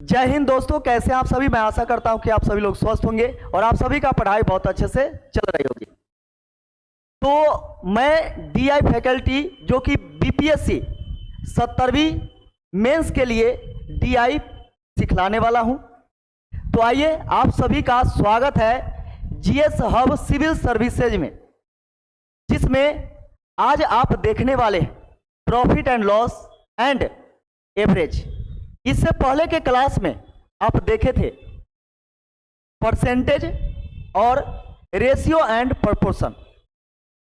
जय हिंद दोस्तों, कैसे हैं आप सभी। मैं आशा करता हूं कि आप सभी लोग स्वस्थ होंगे और आप सभी का पढ़ाई बहुत अच्छे से चल रही होगी। तो मैं डीआई फैकल्टी जो कि बीपीएससी 70वीं मेंस के लिए डीआई सिखलाने वाला हूं। तो आइए, आप सभी का स्वागत है जीएस हब सिविल सर्विसेज में, जिसमें आज आप देखने वाले हैं profit and loss and average. इससे पहले के क्लास में आप देखे थे परसेंटेज और रेशियो एंड प्रोपोर्शन,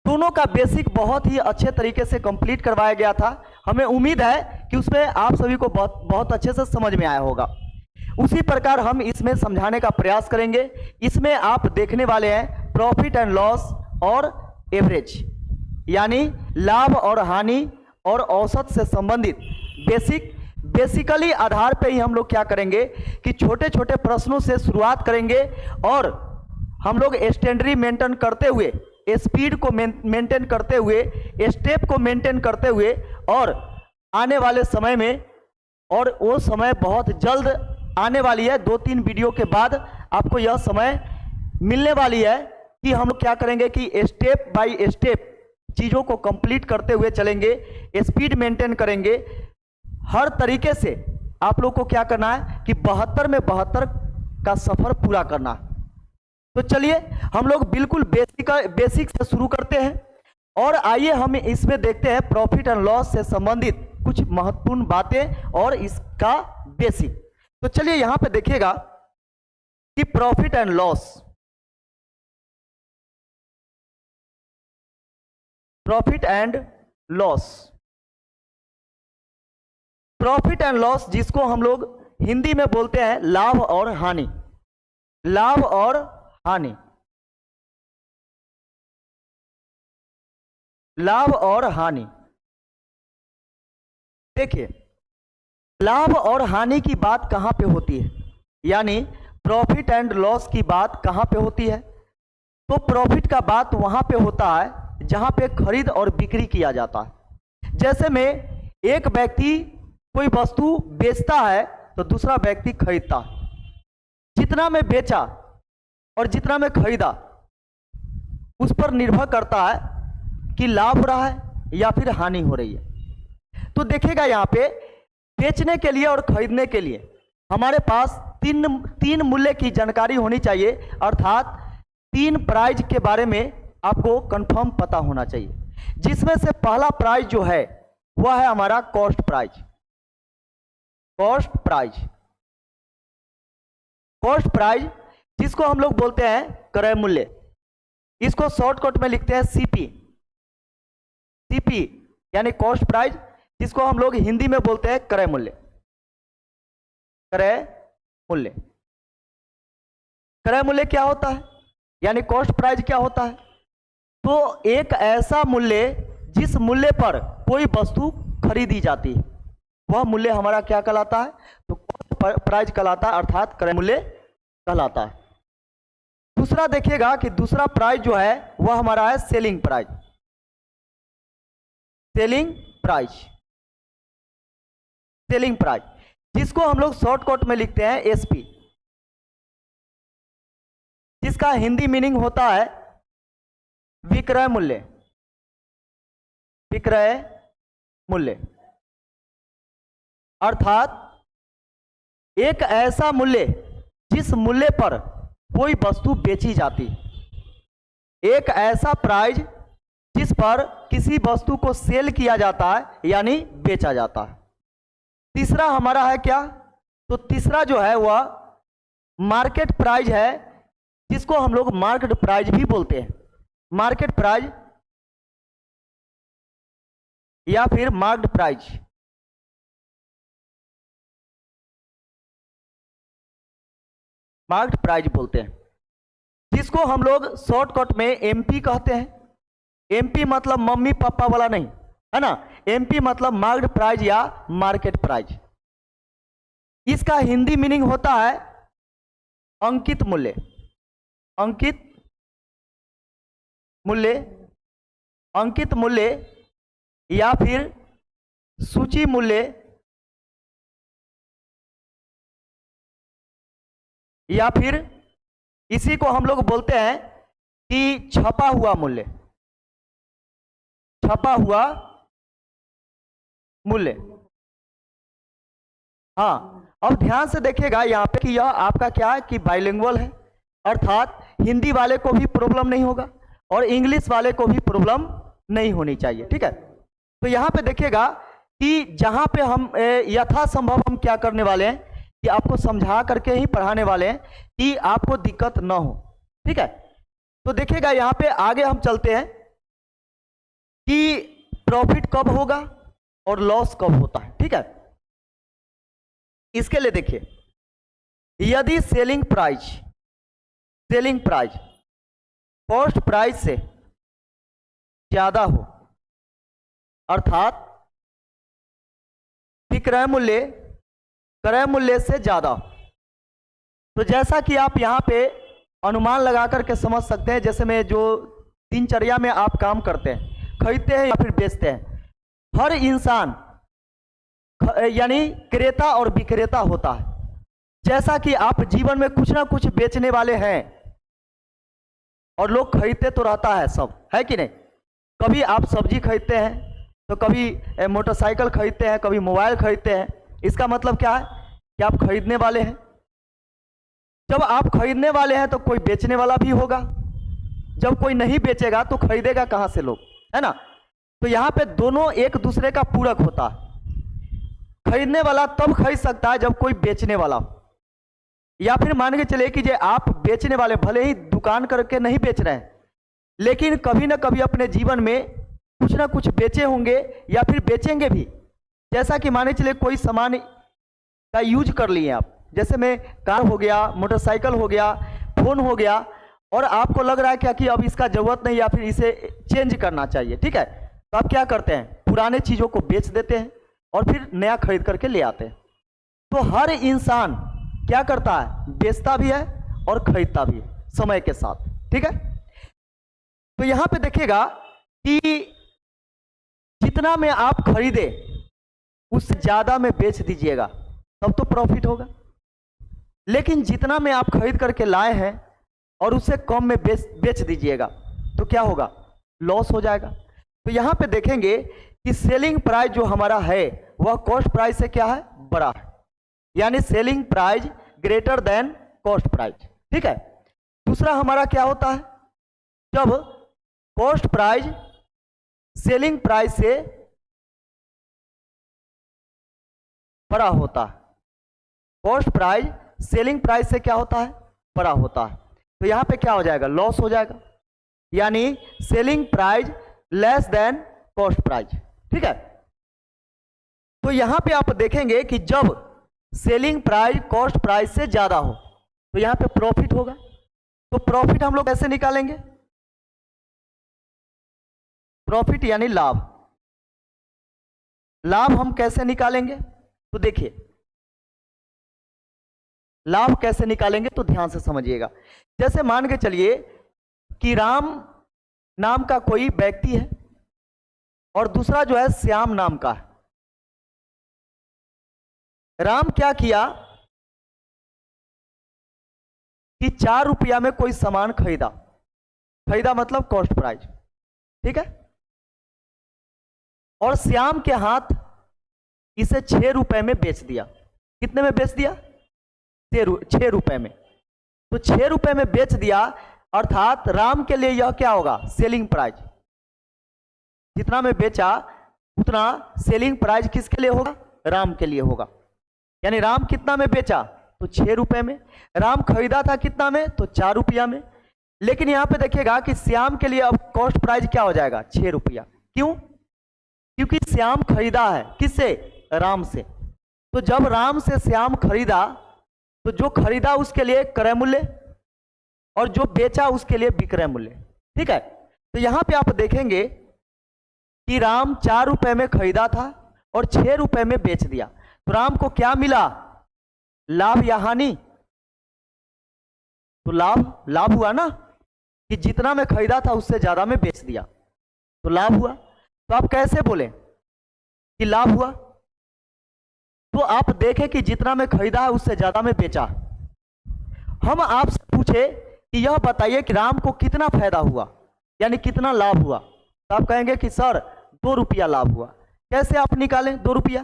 दोनों का बेसिक बहुत ही अच्छे तरीके से कंप्लीट करवाया गया था। हमें उम्मीद है कि उसमें आप सभी को बहुत अच्छे से समझ में आया होगा। उसी प्रकार हम इसमें समझाने का प्रयास करेंगे। इसमें आप देखने वाले हैं प्रॉफिट एंड लॉस और एवरेज, यानी लाभ और हानि और औसत से संबंधित बेसिकली आधार पे ही हम लोग क्या करेंगे कि छोटे छोटे प्रश्नों से शुरुआत करेंगे और हम लोग स्टैंडर्ड मेंटेन करते हुए, स्पीड को मेंटेन करते हुए, स्टेप को मेंटेन करते हुए और आने वाले समय में, और वो समय बहुत जल्द आने वाली है, 2-3 वीडियो के बाद आपको यह समय मिलने वाली है कि हम लोग क्या करेंगे कि स्टेप बाय स्टेप चीज़ों को कंप्लीट करते हुए चलेंगे, स्पीड मेंटेन करेंगे। हर तरीके से आप लोग को क्या करना है कि 72 में 72 का सफर पूरा करना। तो चलिए हम लोग बिल्कुल बेसिक से शुरू करते हैं और आइए हम इसमें देखते हैं प्रॉफिट एंड लॉस से संबंधित कुछ महत्वपूर्ण बातें और इसका बेसिक। तो चलिए यहां पे देखिएगा कि profit and loss, profit and loss जिसको हम लोग हिंदी में बोलते हैं लाभ और हानि। लाभ और हानि, लाभ और हानि। देखिए, लाभ और हानि की बात कहां पे होती है, यानी प्रॉफिट एंड लॉस की बात कहां पे होती है। तो प्रॉफिट का बात वहां पे होता है जहां पे खरीद और बिक्री किया जाता है। जैसे में एक व्यक्ति कोई वस्तु बेचता है तो दूसरा व्यक्ति खरीदता है। जितना में बेचा और जितना में खरीदा उस पर निर्भर करता है कि लाभ हो रहा है या फिर हानि हो रही है। तो देखिएगा यहाँ पे बेचने के लिए और खरीदने के लिए हमारे पास तीन मूल्य की जानकारी होनी चाहिए, अर्थात 3 प्राइस के बारे में आपको कंफर्म पता होना चाहिए। जिसमें से पहला प्राइस जो है वह है हमारा कॉस्ट प्राइस। कॉस्ट प्राइस जिसको हम लोग बोलते हैं क्रय मूल्य, इसको शॉर्टकट में लिखते हैं सीपी यानी कॉस्ट प्राइस, जिसको हम लोग हिंदी में बोलते हैं क्रय मूल्य। क्रय मूल्य क्या होता है, यानी कॉस्ट प्राइस क्या होता है। तो एक ऐसा मूल्य जिस मूल्य पर कोई वस्तु खरीदी जाती है वह मूल्य हमारा क्या कहलाता है, तो कॉस्ट प्राइस कहलाता है, अर्थात क्रय मूल्य कहलाता है। दूसरा देखिएगा कि दूसरा प्राइस जो है वह हमारा है सेलिंग प्राइस। सेलिंग प्राइस जिसको हम लोग शॉर्टकट में लिखते हैं एसपी, जिसका हिंदी मीनिंग होता है विक्रय मूल्य। अर्थात एक ऐसा मूल्य जिस मूल्य पर कोई वस्तु बेची जाती है, एक ऐसा प्राइस जिस पर किसी वस्तु को सेल किया जाता है यानी बेचा जाता है। तीसरा हमारा है क्या, तो तीसरा जो है वह मार्केट प्राइस है, जिसको हम लोग मार्केट प्राइस भी बोलते हैं। मार्केट प्राइस या फिर मार्केट प्राइस। मार्केट प्राइस बोलते हैं, जिसको हम लोग शॉर्टकट में एमपी कहते हैं। एमपी मतलब मम्मी पापा वाला नहीं है ना, एमपी मतलब मार्केट प्राइस या मार्केट प्राइस। इसका हिंदी मीनिंग होता है अंकित मूल्य या फिर सूची मूल्य या फिर इसी को हम लोग बोलते हैं कि छपा हुआ मूल्य, छपा हुआ मूल्य। हाँ, अब ध्यान से देखिएगा यहाँ पे कि यह आपका क्या है कि बाइलिंगुअल है, अर्थात हिंदी वाले को भी प्रॉब्लम नहीं होगा और इंग्लिश वाले को भी प्रॉब्लम नहीं होनी चाहिए, ठीक है। तो यहाँ पे देखिएगा कि जहाँ पे हम यथासंभव हम क्या करने वाले हैं कि आपको समझा करके ही पढ़ाने वाले हैं कि आपको दिक्कत ना हो, ठीक है। तो देखिएगा यहाँ पे आगे हम चलते हैं कि प्रॉफिट कब होगा और लॉस कब होता है, ठीक है। इसके लिए देखिए, यदि सेलिंग प्राइस कॉस्ट प्राइस से ज्यादा हो, अर्थात विक्रय मूल्य क्रय मूल्य से ज्यादा हो, तो जैसा कि आप यहाँ पे अनुमान लगा करके समझ सकते हैं, जैसे में जो दिनचर्या में आप काम करते हैं, खरीदते हैं या फिर बेचते हैं, हर इंसान यानी क्रेता और विक्रेता होता है। जैसा कि आप जीवन में कुछ ना कुछ बेचने वाले हैं और लोग खरीदते तो रहता है, सब है कि नहीं। कभी आप सब्जी खरीदते हैं, तो कभी मोटरसाइकिल खरीदते हैं, कभी मोबाइल खरीदते हैं। इसका मतलब क्या है कि आप खरीदने वाले हैं। जब आप खरीदने वाले हैं तो कोई बेचने वाला भी होगा, जब कोई नहीं बेचेगा तो खरीदेगा कहाँ से लोग, है ना। तो यहाँ पे दोनों एक दूसरे का पूरक होता है। खरीदने वाला तब खरीद सकता है जब कोई बेचने वाला हो, या फिर मान के चले कि जे आप बेचने वाले भले ही दुकान करके नहीं बेच रहे हैं, लेकिन कभी ना कभी अपने जीवन में कुछ ना कुछ बेचे होंगे या फिर बेचेंगे भी। जैसा कि मान के चले कोई सामान का यूज कर लिए आप, जैसे में कार हो गया, मोटरसाइकिल हो गया, फोन हो गया, और आपको लग रहा है क्या कि अब इसका जरूरत नहीं या फिर इसे चेंज करना चाहिए, ठीक है। तो आप क्या करते हैं, पुराने चीज़ों को बेच देते हैं और फिर नया खरीद करके ले आते हैं। तो हर इंसान क्या करता है, बेचता भी है और खरीदता भी है समय के साथ, ठीक है। तो यहां पे देखिएगा कि जितना में आप खरीदे उससे ज्यादा में बेच दीजिएगा तब तो प्रॉफिट होगा, लेकिन जितना में आप खरीद करके लाए हैं और उससे कम में बेच दीजिएगा तो क्या होगा, लॉस हो जाएगा। तो यहां पे देखेंगे कि सेलिंग प्राइस जो हमारा है वह कॉस्ट प्राइस से क्या है, बड़ा है, यानी selling price greater than cost price, ठीक है। दूसरा हमारा क्या होता है, जब कॉस्ट प्राइस सेलिंग प्राइस से बड़ा होता है, कॉस्ट प्राइस सेलिंग प्राइस से क्या होता है, बड़ा होता है, तो यहां पे क्या हो जाएगा, लॉस हो जाएगा, यानी selling price less than cost price, ठीक है। तो यहां पे आप देखेंगे कि जब सेलिंग प्राइस कॉस्ट प्राइस से ज्यादा हो तो यहां पे प्रॉफिट होगा। तो प्रॉफिट हम लोग कैसे निकालेंगे, प्रॉफिट यानी लाभ, लाभ हम कैसे निकालेंगे, तो देखिए लाभ कैसे निकालेंगे तो ध्यान से समझिएगा। जैसे मान के चलिए कि राम नाम का कोई व्यक्ति है और दूसरा जो है श्याम नाम का है। राम क्या किया कि 4 रुपया में कोई सामान खरीदा, खरीदा मतलब कॉस्ट प्राइस, ठीक है, और श्याम के हाथ इसे 6 रुपए में बेच दिया। कितने में बेच दिया, 6 रुपए में। तो 6 रुपए में बेच दिया, अर्थात राम के लिए यह क्या होगा, सेलिंग प्राइस। जितना में बेचा उतना सेलिंग प्राइस किसके लिए होगा, राम के लिए होगा। यानी राम कितना में बेचा, तो 6 रुपए में। राम खरीदा था कितना में, तो 4 रुपया में। लेकिन यहां पे देखिएगा कि श्याम के लिए अब कॉस्ट प्राइस क्या हो जाएगा, 6 रुपया। क्यों, क्योंकि श्याम खरीदा है किससे, राम से। तो जब राम से श्याम खरीदा तो जो खरीदा उसके लिए क्रय मूल्य और जो बेचा उसके लिए विक्रय मूल्य, ठीक है। तो यहां पे आप देखेंगे कि राम 4 रुपए में खरीदा था और 6 रुपए में बेच दिया, तो राम को क्या मिला, लाभ या हानि, तो लाभ हुआ ना, कि जितना में खरीदा था उससे ज्यादा में बेच दिया तो लाभ हुआ। तो आप कैसे बोले कि लाभ हुआ, तो आप देखें कि जितना में खरीदा है उससे ज्यादा में बेचा, हम आपसे पूछे कि यह बताइए कि राम को कितना फायदा हुआ, यानी कितना लाभ हुआ, तो आप कहेंगे कि सर 2 रुपया लाभ हुआ। कैसे आप निकालें 2 रुपया?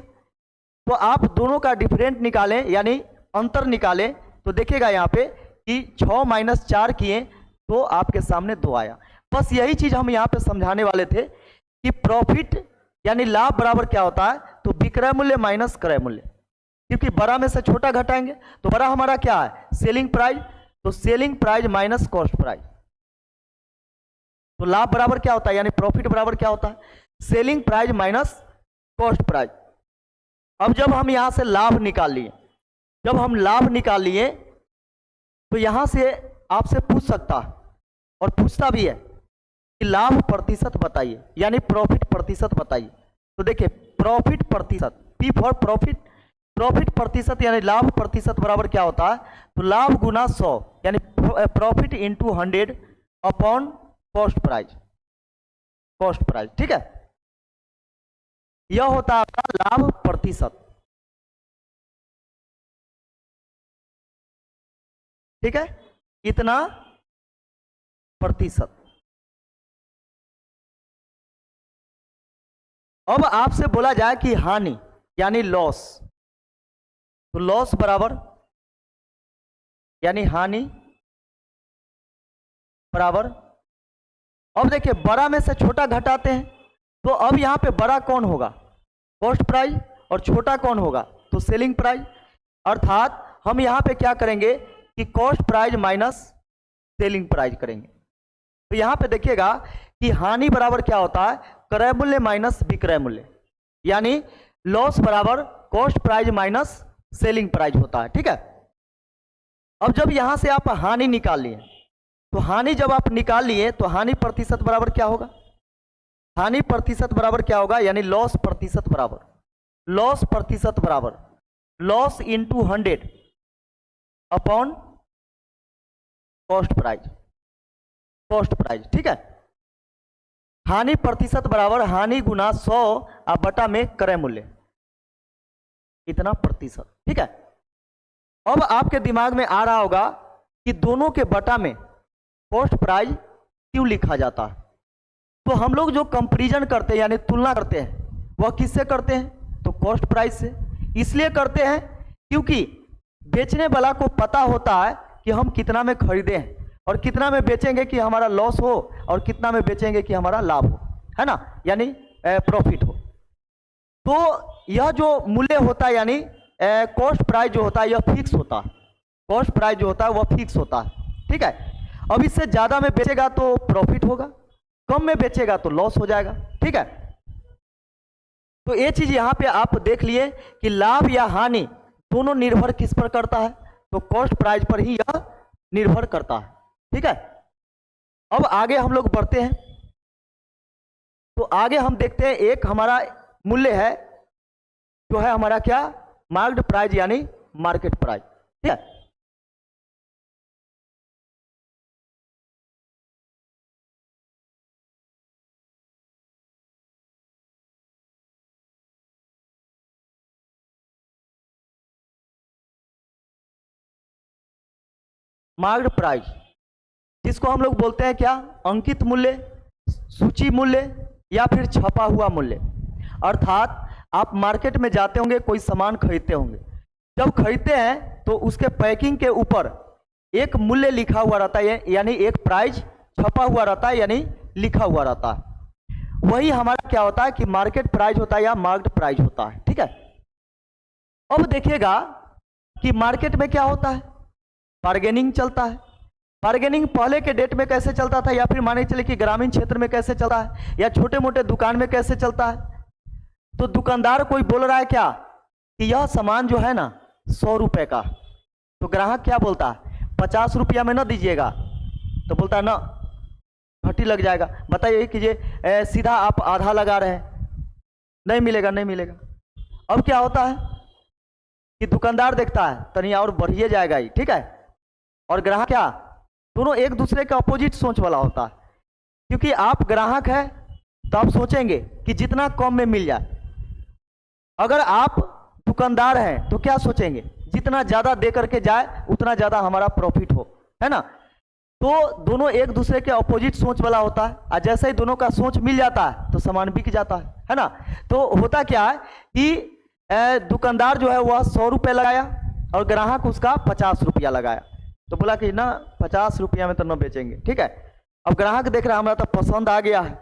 तो आप दोनों का डिफरेंट निकालें, यानी अंतर निकालें, तो देखिएगा यहाँ पे कि 6 माइनस 4 किए तो आपके सामने 2 आया। बस यही चीज हम यहाँ पे समझाने वाले थे कि प्रॉफिट यानी लाभ बराबर क्या होता है, तो विक्रय मूल्य माइनस क्रय मूल्य, क्योंकि बड़ा में से छोटा घटाएंगे तो बड़ा हमारा क्या है, सेलिंग प्राइस, तो selling price minus cost price. तो लाभ बराबर क्या होता है, यानी प्रॉफिट बराबर क्या होता है, selling price minus cost price. अब जब हम यहां से लाभ निकाल लिए, जब हम लाभ निकाल लिए तो यहां से आपसे पूछ सकता है और पूछता भी है कि लाभ प्रतिशत बताइए, यानी प्रॉफिट प्रतिशत बताइए। तो देखिए प्रॉफिट प्रतिशत, पी फॉर प्रॉफिट, प्रॉफिट प्रतिशत यानी लाभ प्रतिशत बराबर क्या होता है, तो लाभ गुना 100 यानी profit into 100 upon cost price, cost price. ठीक है, यह होता है आपका लाभ प्रतिशत। ठीक है, इतना प्रतिशत। अब आपसे बोला जाए कि हानि यानी लॉस, तो लॉस बराबर यानी हानि बराबर, अब देखिए बड़ा में से छोटा घटाते हैं, तो अब यहां पे बड़ा कौन होगा, कॉस्ट प्राइस, और छोटा कौन होगा, तो सेलिंग प्राइस। अर्थात हम यहां पे क्या करेंगे कि cost price minus selling price करेंगे। तो यहां पे देखिएगा कि हानि बराबर क्या होता है, क्रय मूल्य माइनस विक्रय मूल्य, यानी लॉस बराबर cost price minus selling price होता है। ठीक है, अब जब यहां से आप हानि निकाल लिए, तो हानि जब आप निकाल लिए तो हानि प्रतिशत बराबर क्या होगा, हानि प्रतिशत बराबर क्या होगा, यानी लॉस प्रतिशत बराबर, लॉस प्रतिशत बराबर loss into 100 upon cost price, cost price. ठीक है, हानि प्रतिशत बराबर हानि गुना 100 और बटा में क्रय मूल्य, इतना प्रतिशत। ठीक है, अब आपके दिमाग में आ रहा होगा कि दोनों के बटा में कॉस्ट प्राइस क्यों लिखा जाता है। तो हम लोग जो कंपैरिजन करते हैं यानी तुलना करते हैं, वह किससे करते हैं, तो कॉस्ट प्राइस से। इसलिए करते हैं क्योंकि बेचने वाला को पता होता है कि हम कितना में खरीदे हैं और कितना में बेचेंगे कि हमारा लॉस हो और कितना में बेचेंगे कि हमारा लाभ हो, है ना, यानी प्रॉफिट हो। तो यह जो मूल्य होता है यानी कॉस्ट प्राइस जो होता है यह फिक्स होता है, कॉस्ट प्राइस जो होता है वह फिक्स होता है। ठीक है, अब इससे ज्यादा में बेचेगा तो प्रॉफिट होगा, कम में बेचेगा तो लॉस हो जाएगा। ठीक है, तो ये चीज यहां पे आप देख लिए कि लाभ या हानि दोनों निर्भर किस पर करता है, तो कॉस्ट प्राइस पर ही यह निर्भर करता है। ठीक है, अब आगे हम लोग बढ़ते हैं, तो आगे हम देखते हैं एक हमारा मूल्य है जो है हमारा क्या, मार्केट प्राइस यानी मार्केट प्राइस। ठीक है, मार्केट प्राइस जिसको हम लोग बोलते हैं क्या, अंकित मूल्य, सूची मूल्य या फिर छपा हुआ मूल्य। अर्थात आप मार्केट में जाते होंगे, कोई सामान खरीदते होंगे, जब खरीदते हैं तो उसके पैकिंग के ऊपर एक मूल्य लिखा हुआ रहता है, यानी एक प्राइस छपा हुआ रहता है, यानी लिखा हुआ रहता है। वही हमारा क्या होता है कि मार्केट प्राइस होता है या मार्केट प्राइस होता है। ठीक है, अब देखिएगा कि मार्केट में क्या होता है, बार्गेनिंग चलता है। बार्गेनिंग पहले के डेट में कैसे चलता था, या फिर माने चले कि ग्रामीण क्षेत्र में कैसे चलता है, या छोटे मोटे दुकान में कैसे चलता है। तो दुकानदार कोई बोल रहा है क्या कि यह सामान जो है ना 100 रुपए का, तो ग्राहक क्या बोलता है, 50 रुपया में ना दीजिएगा, तो बोलता है ना घटी लग जाएगा। बताइए कीजिए सीधा आप आधा लगा रहे हैं, नहीं मिलेगा, नहीं मिलेगा। अब क्या होता है कि दुकानदार देखता है तनी और बढ़िए जाएगा ही। ठीक है, और ग्राहक क्या, दोनों एक दूसरे के अपोजिट सोच वाला होता है, क्योंकि आप ग्राहक है तो आप सोचेंगे कि जितना कम में मिल जाए। अगर आप दुकानदार हैं तो क्या सोचेंगे, जितना ज़्यादा दे करके जाए उतना ज़्यादा हमारा प्रॉफिट हो, है ना। तो दोनों एक दूसरे के अपोजिट सोच वाला होता है, और जैसे ही दोनों का सोच मिल जाता है तो सामान बिक जाता है ना। तो होता क्या है कि दुकानदार जो है वह 100 रुपये लगाया और ग्राहक उसका 50 रुपया लगाया, तो बोला कि ना 50 रुपया में तो न बेचेंगे, ठीक है। अब ग्राहक देख रहा है हमारा तो पसंद आ गया है,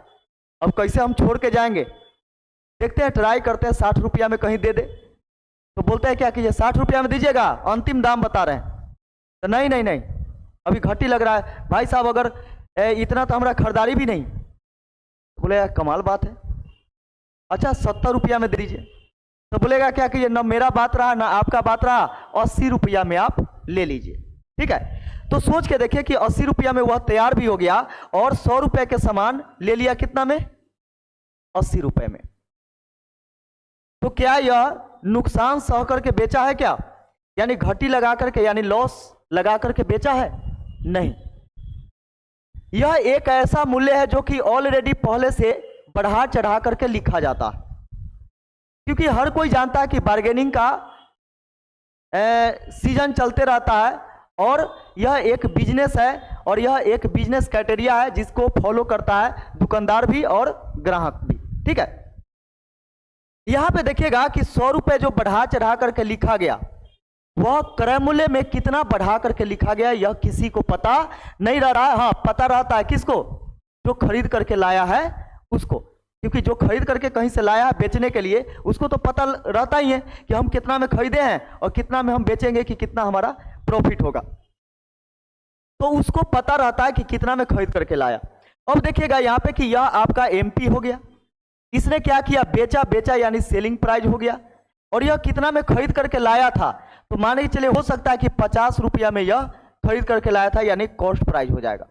अब कैसे हम छोड़ के जाएंगे, देखते हैं ट्राई करते हैं 60 रुपया में कहीं दे दे। तो बोलते हैं क्या कीजिए 60 रुपया में दीजिएगा, अंतिम दाम बता रहे हैं। तो नहीं नहीं नहीं, अभी घटी लग रहा है भाई साहब, अगर इतना तो हमारा खरीदारी भी नहीं। बोले यार कमाल बात है, अच्छा 70 रुपया में दे दीजिए। तो बोलेगा क्या कीजिए, ना मेरा बात रहा ना आपका बात रहा, 80 रुपया में आप ले लीजिए, ठीक है। तो सोच के देखिए कि 80 रुपया में वह तैयार भी हो गया और 100 रुपये के सामान ले लिया, कितना में, 80 रुपये में। तो क्या यह नुकसान सह करके बेचा है क्या, यानी घटी लगा करके, यानी लॉस लगा करके बेचा है? नहीं, यह एक ऐसा मूल्य है जो कि ऑलरेडी पहले से बढ़ा चढ़ा करके लिखा जाता है, क्योंकि हर कोई जानता है कि बार्गेनिंग का सीजन चलते रहता है और यह एक बिजनेस है, और यह एक बिजनेस क्राइटेरिया है जिसको फॉलो करता है दुकानदार भी और ग्राहक भी, ठीक है। यहां पे देखिएगा कि 100 रुपये जो बढ़ा चढ़ा करके लिखा गया, वह क्रय मूल्य में कितना बढ़ा करके लिखा गया यह किसी को पता नहीं रहा है। हाँ, पता रहता है किसको, जो खरीद करके लाया है उसको, क्योंकि जो खरीद करके कहीं से लाया है बेचने के लिए, उसको तो पता रहता ही है कि हम कितना में खरीदे हैं और कितना में हम बेचेंगे, कि कितना हमारा प्रॉफिट होगा, तो उसको पता रहता है कि कितना में खरीद करके लाया। अब देखिएगा यहाँ पे कि यह आपका एमपी हो गया, इसने क्या किया, बेचा, बेचा यानी सेलिंग प्राइस हो गया, और यह कितना में खरीद करके लाया था, तो माने कि चलिए हो सकता है कि 50 रुपया में यह खरीद करके लाया था, यानी कॉस्ट प्राइस हो जाएगा।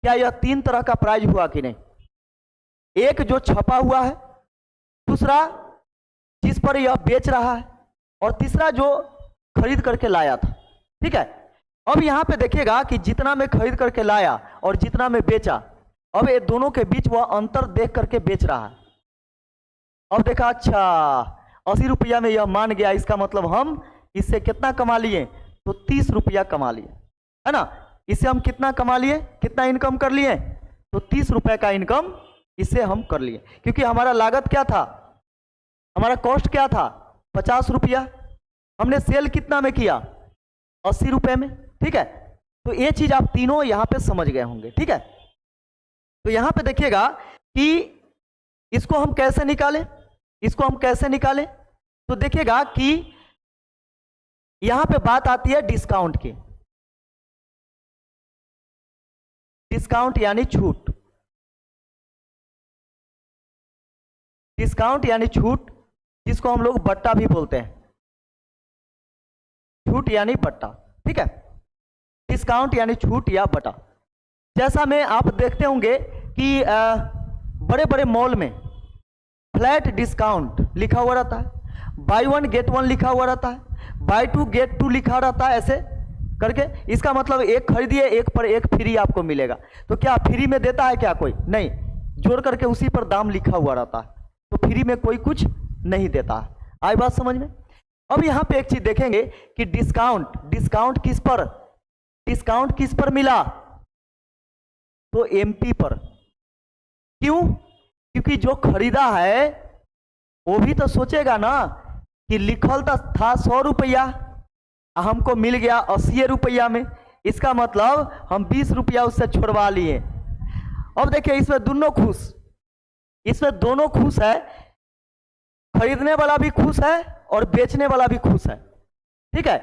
क्या यह 3 तरह का प्राइस हुआ कि नहीं, एक जो छपा हुआ है, दूसरा जिस पर यह बेच रहा है, और तीसरा जो खरीद करके लाया था, ठीक है। अब यहां पे देखिएगा कि जितना में खरीद करके लाया और जितना में बेचा, अब ये दोनों के बीच वह अंतर देख करके बेच रहा है। अब देखा अच्छा 80 रुपया में यह मान गया, इसका मतलब हम इससे कितना कमा लिए, तो 30 रुपया कमा लिए, है ना। इससे हम कितना कमा लिए, कितना इनकम कर लिए, तो 30 रुपये का इनकम इससे हम कर लिए, क्योंकि हमारा लागत क्या था, हमारा कॉस्ट क्या था 50 रुपया, हमने सेल कितना में किया 80 रुपये में, ठीक है। तो ये चीज आप तीनों यहां पे समझ गए होंगे, ठीक है। तो यहां पे देखिएगा कि इसको हम कैसे निकालें, इसको हम कैसे निकालें, तो देखिएगा कि यहां पे बात आती है डिस्काउंट की। डिस्काउंट यानी छूट, डिस्काउंट यानी छूट, जिसको हम लोग बट्टा भी बोलते हैं, छूट यानी बट्टा, ठीक है। डिस्काउंट यानी छूट या बट्टा। जैसा में आप देखते होंगे कि बड़े बड़े मॉल में फ्लैट डिस्काउंट लिखा हुआ रहता है, बाय 1 गेट 1 लिखा हुआ रहता है, बाय 2 गेट 2 लिखा रहता है, ऐसे करके। इसका मतलब एक खरीदिए एक पर एक फ्री आपको मिलेगा। तो क्या फ्री में देता है क्या कोई? नहीं, जोड़ करके उसी पर दाम लिखा हुआ रहता है, तो फ्री में कोई कुछ नहीं देता है। आई बात समझ में? अब यहां पे एक चीज देखेंगे कि डिस्काउंट, डिस्काउंट किस पर, डिस्काउंट किस पर मिला, तो एमपी पर। क्यों? क्योंकि जो खरीदा है वो भी तो सोचेगा ना कि लिखल था 100 रुपया, हमको मिल गया 80 रुपया में, इसका मतलब हम 20 रुपया उससे छोड़वा लिए। अब देखिए इसमें दोनों खुश, इसमें दोनों खुश है, खरीदने वाला भी खुश है और बेचने वाला भी खुश है, ठीक है।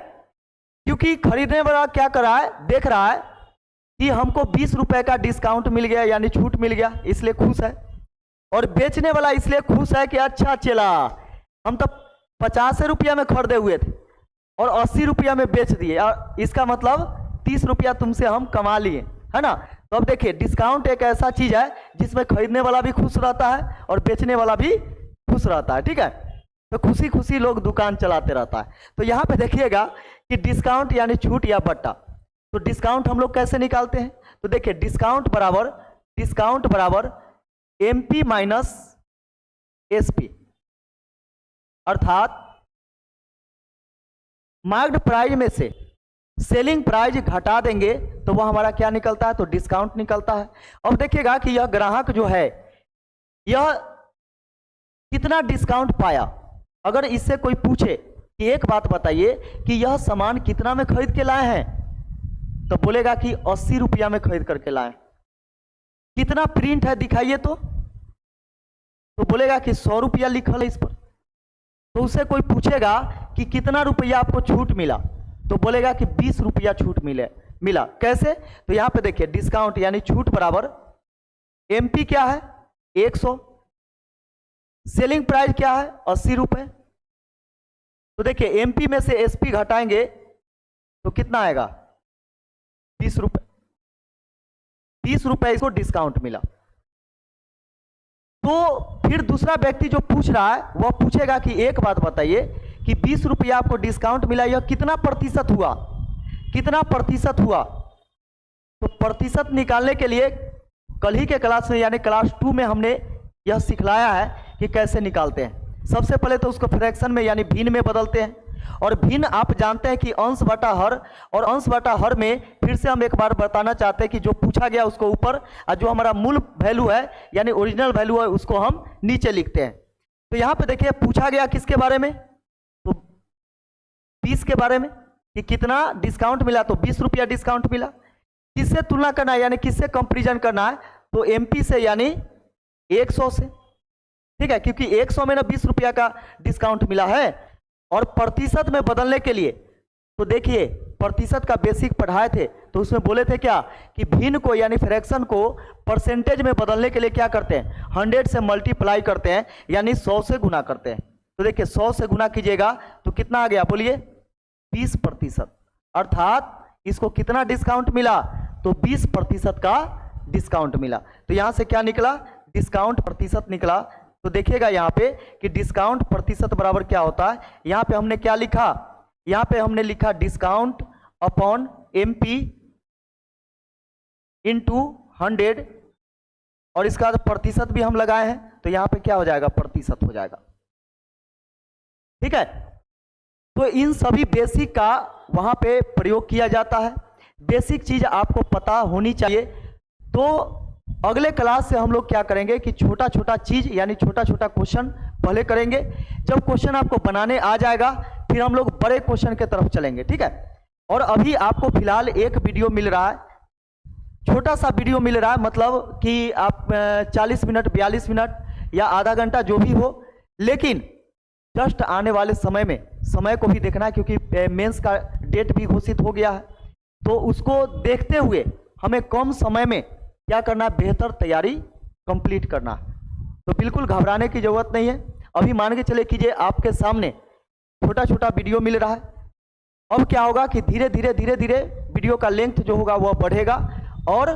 क्योंकि खरीदने वाला क्या कर रहा है, देख रहा है कि हमको 20 रुपए का डिस्काउंट मिल गया यानी छूट मिल गया, इसलिए खुश है। और बेचने वाला इसलिए खुश है कि अच्छा चला, हम तो 50 रुपया में खरीदे हुए थे और 80 रुपया में बेच दिए, और इसका मतलब 30 रुपया तुमसे हम कमा लिए, है ना। तो अब देखिए डिस्काउंट एक ऐसा चीज है जिसमें खरीदने वाला भी खुश रहता है और बेचने वाला भी खुश रहता है, ठीक है। तो खुशी खुशी लोग दुकान चलाते रहता है। तो यहाँ पे देखिएगा कि डिस्काउंट यानी छूट या बट्टा। तो डिस्काउंट हम लोग कैसे निकालते हैं, तो देखिए डिस्काउंट बराबर एमपी माइनस एसपी, अर्थात मार्क्ड प्राइस में से सेलिंग प्राइस घटा देंगे तो वह हमारा क्या निकलता है, तो डिस्काउंट निकलता है। अब देखिएगा कि यह ग्राहक जो है यह कितना डिस्काउंट पाया। अगर इससे कोई पूछे कि एक बात बताइए कि यह सामान कितना में खरीद के लाए हैं, तो बोलेगा कि 80 रुपया में खरीद करके लाए। कितना प्रिंट है दिखाइए तो बोलेगा कि 100 रुपया लिखल है इस पर। तो उससे कोई पूछेगा कि कितना रुपया आपको छूट मिला, तो बोलेगा कि 20 रुपया छूट मिला। कैसे, तो यहां पे देखिए डिस्काउंट यानी छूट बराबर एमपी क्या है 100, सेलिंग प्राइस क्या है 80 रुपए। तो देखिए एमपी में से एसपी घटाएंगे तो कितना आएगा 20 रुपए। 20 रुपए इसको डिस्काउंट मिला। तो फिर दूसरा व्यक्ति जो पूछ रहा है वह पूछेगा कि एक बात बताइए कि 20 रुपया आपको डिस्काउंट मिला, यह कितना प्रतिशत हुआ, कितना प्रतिशत हुआ। तो प्रतिशत निकालने के लिए कल ही के क्लास में यानी क्लास 2 में हमने यह सिखलाया है कि कैसे निकालते हैं। सबसे पहले तो उसको फ्रैक्शन में यानी भिन्न में बदलते हैं, और भिन्न आप जानते हैं कि अंश बटा हर, और अंश बटा हर में फिर से हम एक बार बताना चाहते हैं कि जो पूछा गया उसको ऊपर और जो हमारा मूल वैल्यू है यानी ओरिजिनल वैल्यू है उसको हम नीचे लिखते हैं। तो यहाँ पे देखिए पूछा गया किसके बारे में, तो 20 के बारे में कि कितना डिस्काउंट मिला, तो 20 रुपया डिस्काउंट मिला। किससे तुलना करना है यानी किससे कंपेरिजन करना है, तो एमपी से यानी 100 से, ठीक है, क्योंकि 100 में ना 20 रुपया का डिस्काउंट मिला है। और प्रतिशत में बदलने के लिए तो देखिए प्रतिशत का बेसिक पढ़ाए थे तो उसमें बोले थे क्या कि भिन्न को यानी फ्रैक्शन को परसेंटेज में बदलने के लिए क्या करते हैं 100 से मल्टीप्लाई करते हैं यानी 100 से गुना करते हैं। तो देखिए 100 से गुना कीजिएगा तो कितना आ गया बोलिए 20%, अर्थात इसको कितना डिस्काउंट मिला, तो 20% का डिस्काउंट मिला। तो यहां से क्या निकला, डिस्काउंट प्रतिशत निकला। तो देखिएगा यहाँ पे कि डिस्काउंट प्रतिशत बराबर क्या होता है। यहाँ पे हमने क्या लिखा, यहाँ पे हमने लिखा डिस्काउंट अपॉन एमपी इंटू 100, और इसका प्रतिशत भी हम लगाए हैं तो यहाँ पे क्या हो जाएगा प्रतिशत हो जाएगा, ठीक है। तो इन सभी बेसिक का वहां पे प्रयोग किया जाता है। बेसिक चीज आपको पता होनी चाहिए। तो अगले क्लास से हम लोग क्या करेंगे कि छोटा छोटा चीज यानी छोटा छोटा क्वेश्चन पहले करेंगे। जब क्वेश्चन आपको बनाने आ जाएगा फिर हम लोग बड़े क्वेश्चन के तरफ चलेंगे, ठीक है। और अभी आपको फिलहाल एक वीडियो मिल रहा है, छोटा सा वीडियो मिल रहा है, मतलब कि आप 40 मिनट 42 मिनट या आधा घंटा जो भी हो, लेकिन जस्ट आने वाले समय में समय को भी देखना है क्योंकि मेंस का डेट भी घोषित हो गया है। तो उसको देखते हुए हमें कम समय में क्या करना है, बेहतर तैयारी कंप्लीट करना। तो बिल्कुल घबराने की जरूरत नहीं है। अभी मान के चले कीजिए आपके सामने छोटा छोटा वीडियो मिल रहा है। अब क्या होगा कि धीरे धीरे धीरे धीरे वीडियो का लेंथ जो होगा वह बढ़ेगा और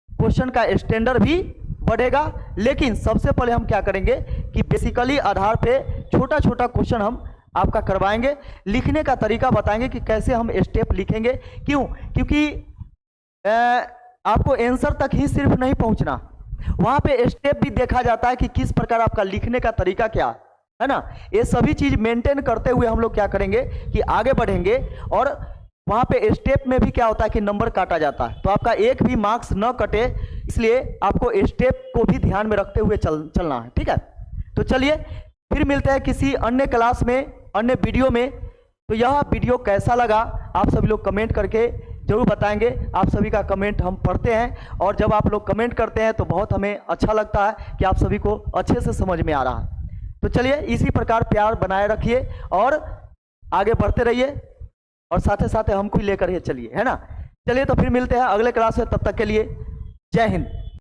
क्वेश्चन का स्टैंडर्ड भी बढ़ेगा। लेकिन सबसे पहले हम क्या करेंगे कि बेसिकली आधार पे छोटा छोटा क्वेश्चन हम आपका करवाएंगे, लिखने का तरीका बताएंगे कि कैसे हम स्टेप लिखेंगे। क्यों, क्योंकि आपको आंसर तक ही सिर्फ नहीं पहुंचना, वहां पे स्टेप भी देखा जाता है कि किस प्रकार आपका लिखने का तरीका क्या है ना। ये सभी चीज मेंटेन करते हुए हम लोग क्या करेंगे कि आगे बढ़ेंगे। और वहां पे स्टेप में भी क्या होता है कि नंबर काटा जाता है, तो आपका एक भी मार्क्स न कटे, इसलिए आपको स्टेप को भी ध्यान में रखते हुए चलना है, ठीक है। तो चलिए फिर मिलते हैं किसी अन्य क्लास में, अन्य वीडियो में। तो यह वीडियो कैसा लगा आप सभी लोग कमेंट करके जरूर बताएंगे। आप सभी का कमेंट हम पढ़ते हैं, और जब आप लोग कमेंट करते हैं तो बहुत हमें अच्छा लगता है कि आप सभी को अच्छे से समझ में आ रहा है। तो चलिए इसी प्रकार प्यार बनाए रखिए और आगे बढ़ते रहिए, और साथ ही साथ हमको ही लेकर ही चलिए, है ना। चलिए तो फिर मिलते हैं अगले क्लास में, तब तक के लिए जय हिंद।